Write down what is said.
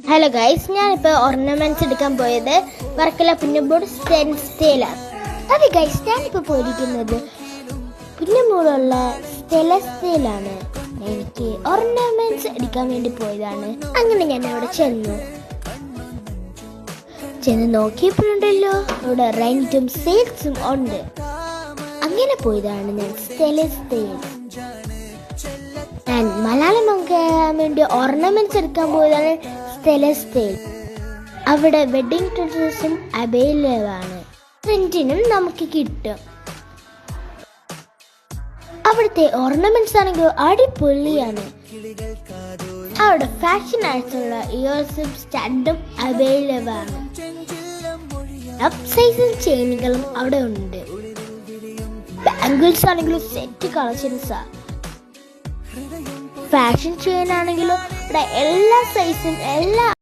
Hello guys, ഞാനിപ്പോൾ ornaments എടുക്കാൻ പോയത് വർക്കല പുന്നമ്പൂട് സ്റ്റൈലാണ്. അതെ ഗൈസ്, ഞാനിപ്പോൾ പോയിരിക്കുന്നത് പുന്നമ്പൂടുള്ള സ്റ്റൈലാണ്. എനിക്ക് ഓർണമെന്റ്സ് എടുക്കാൻ വേണ്ടി പോയതാണ്. അങ്ങനെ ഞാൻ അവിടെ ചെന്ന് നോക്കിയപ്പോഴുണ്ടല്ലോ അവിടെ റെന്റും സെയിൽസും ഉണ്ട്. അങ്ങനെ പോയതാണ് ഞാൻ സ്റ്റൈൽ. ഞാൻ മലയാളം കേൾക്കാൻ വേണ്ടി ഓർണമെന്റ്സ് എടുക്കാൻ പോയതാണ് സ്റ്റൈൽ. അവിടെ വെഡിങ് ഡ്രസ്സും അവൈലബിൾ ആണ്, റെന്റിനും നമുക്ക് കിട്ടും. അവിടുത്തെ ഓർണമെന്റ്സ് ആണെങ്കിൽ അടിപൊളിയാണ്. അവിടെ ഫാഷൻ ആയിട്ടുള്ള ഇയേഴ്സും സ്റ്റഡും അവൈലബിൾ ആണ്. അപ്പ് സൈസും ചെയിനുകളും അവിടെ ഉണ്ട്. ബാംഗിൾസ് ആണെങ്കിലും സെറ്റ് കളക്ഷൻസാ. ഫാഷൻ ചെയിൻ ആണെങ്കിലും ഇവിടെ എല്ലാ സൈസും എല്ലാ